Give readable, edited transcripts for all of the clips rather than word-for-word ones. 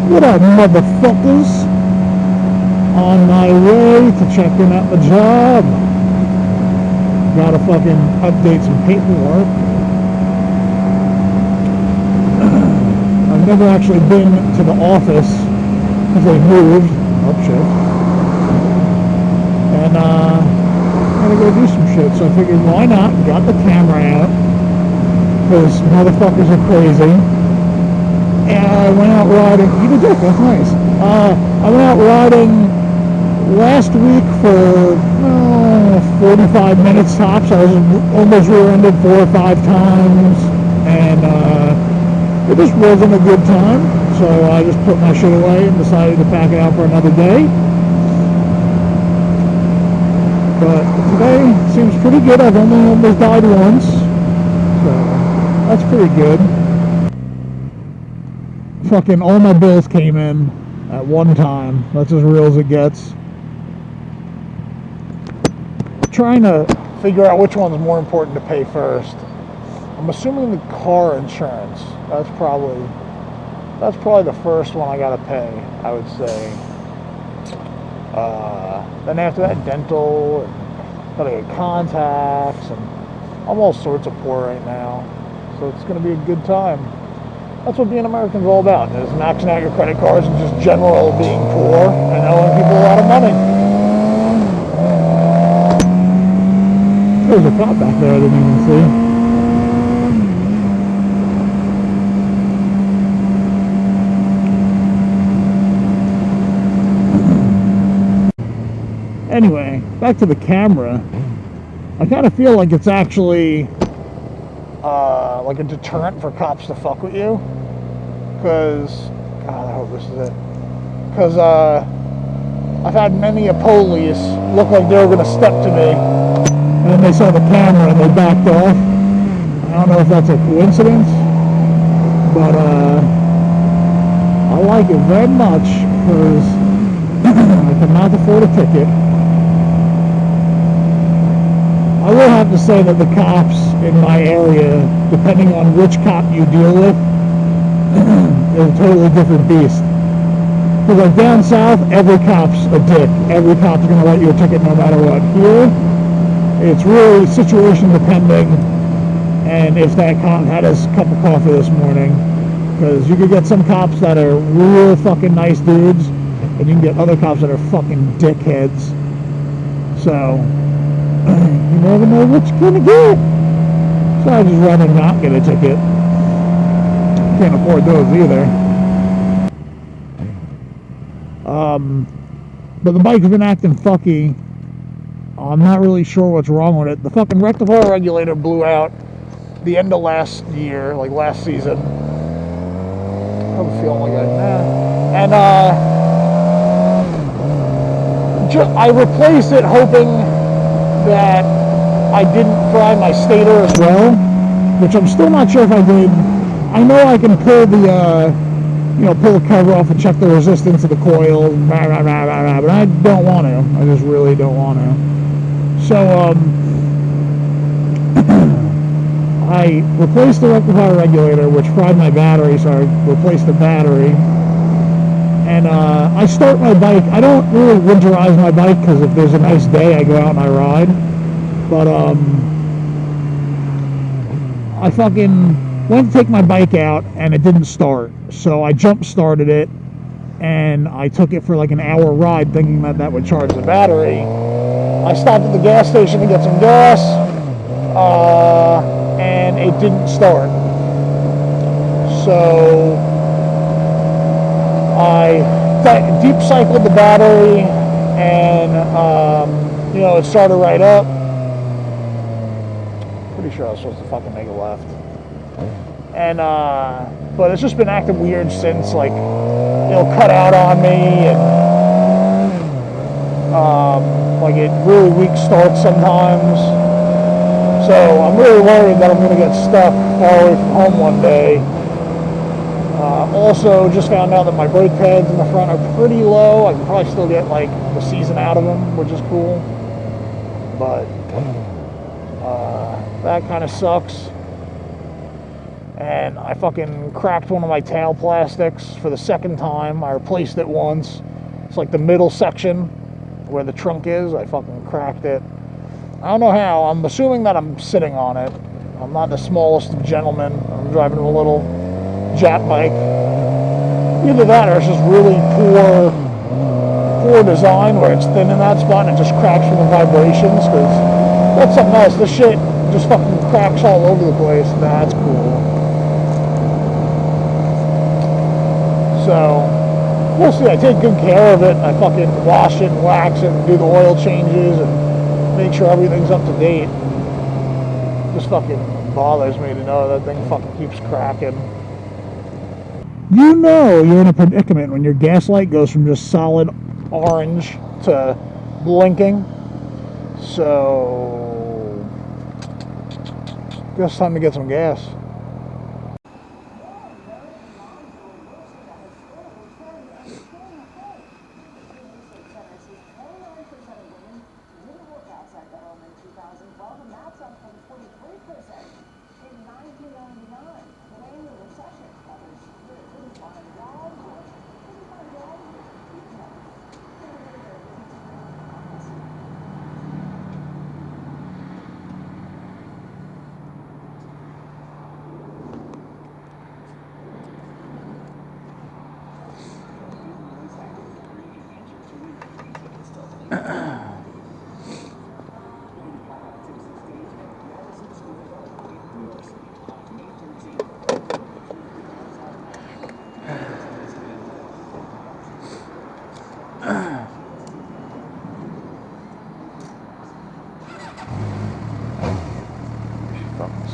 What up, motherfuckers? On my way to check in at the job. Gotta fucking update some paperwork. I've never actually been to the office because they moved. Oh shit. And I'm gonna go do some shit. So I figured, why not? Got the camera out because motherfuckers are crazy. And I went out riding. Eat a dick, that's nice. I went out riding last week for 45 minutes tops. I was almost rear-ended 4 or 5 times, and it just wasn't a good time. So I just put my shit away and decided to pack it out for another day. But today seems pretty good. I've only almost died once, so that's pretty good. Fucking all my bills came in at one time. That's as real as it gets. Trying to figure out which one's more important to pay first. I'm assuming the car insurance. That's probably the first one I gotta pay, I would say. Then after that, dental, and gotta get contacts, and I'm all sorts of poor right now. So it's gonna be a good time. That's what being American is all about, is maxing out your credit cards and just general being poor and owing people a lot of money. There's a cop back there I didn't even see. Anyway, back to the camera. I kind of feel like it's actually like a deterrent for cops to fuck with you, because God, I hope this is it, because I've had many a police look like they were going to step to me, and then they saw the camera and they backed off. I don't know if that's a coincidence, but I like it very much because I cannot afford a ticket. I will have to say that the cops in my area, depending on which cop you deal with, is a totally different beast. Because like down south, every cop's a dick. Every cop's going to write you a ticket no matter what. Here, it's really situation depending, and if that cop had his cup of coffee this morning. Because you could get some cops that are real fucking nice dudes, and you can get other cops that are fucking dickheads. So you never know what you're gonna get. So I just rather not get a ticket. Can't afford those either. But the bike's been acting fucky. I'm not really sure what's wrong with it. The fucking rectifier regulator blew out the end of last year, like last season. I'm feeling like that. And I replaced it hoping that I didn't fry my stator as well, which I'm still not sure if I did. I know I can pull the, pull the cover off and check the resistance of the coil, but I don't want to. I just really don't want to. So, I replaced the rectifier regulator, which fried my battery, so I replaced the battery. And I start my bike. I don't really winterize my bike because if there's a nice day, I go out and I ride. But I fucking went to take my bike out and it didn't start. So I jump started it and I took it for like an hour ride thinking that that would charge the battery. I stopped at the gas station to get some gas and it didn't start. So I deep cycled the battery and it started right up. Pretty sure I was supposed to fucking make a left. And but it's just been acting weird since, like it'll cut out on me and like it really weak starts sometimes. So I'm really worried that I'm gonna get stuck far away from home one day. Also, just found out that my brake pads in the front are pretty low. I can probably still get like the season out of them, which is cool. But that kind of sucks. and I fucking cracked one of my tail plastics for the second time. I replaced it once. It's like the middle section where the trunk is. I fucking cracked it. I don't know how. I'm assuming that I'm sitting on it. I'm not the smallest of gentlemen. I'm driving a little Jap bike. Either that or it's just really poor design where it's thin in that spot and it just cracks from the vibrations, because that's something else. This shit just fucking cracks all over the place. That's cool. So, we'll see. I take good care of it. I fucking wash it and wax it and do the oil changes and make sure everything's up to date. It just fucking bothers me to know that thing fucking keeps cracking. You know you're in a predicament when your gas light goes from just solid orange to blinking. So, guess time to get some gas.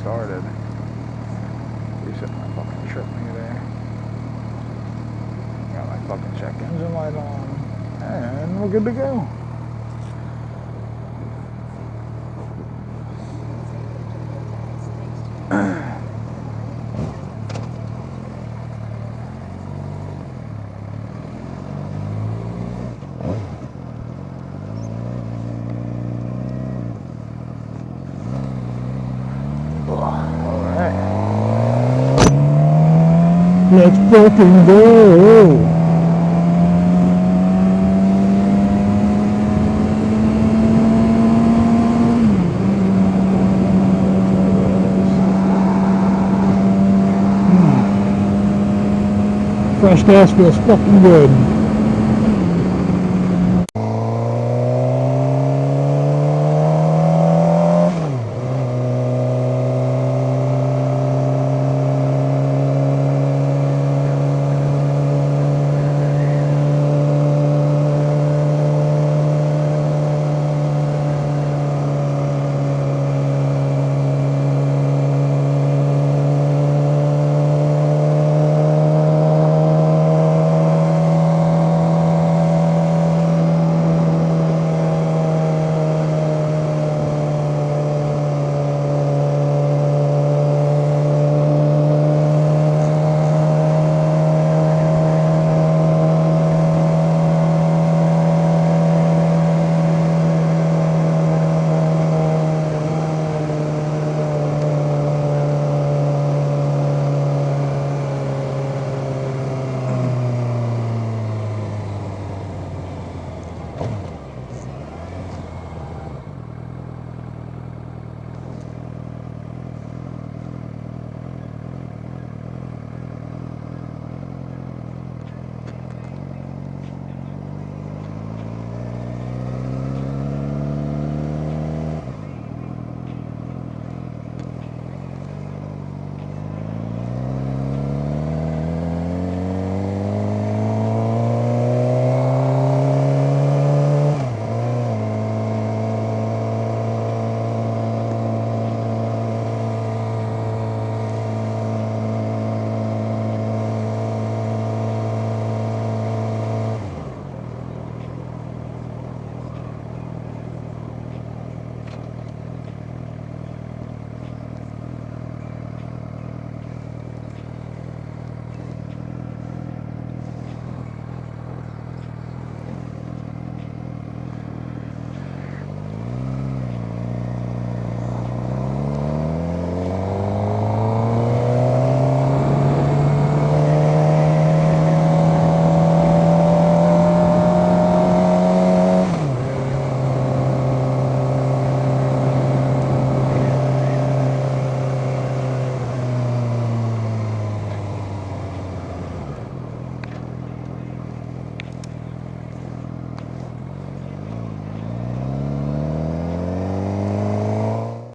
Started. Reset my fucking trip meter. Got my fucking check engine light on. And we're good to go. Let's fucking go! Fresh gas feels fucking good.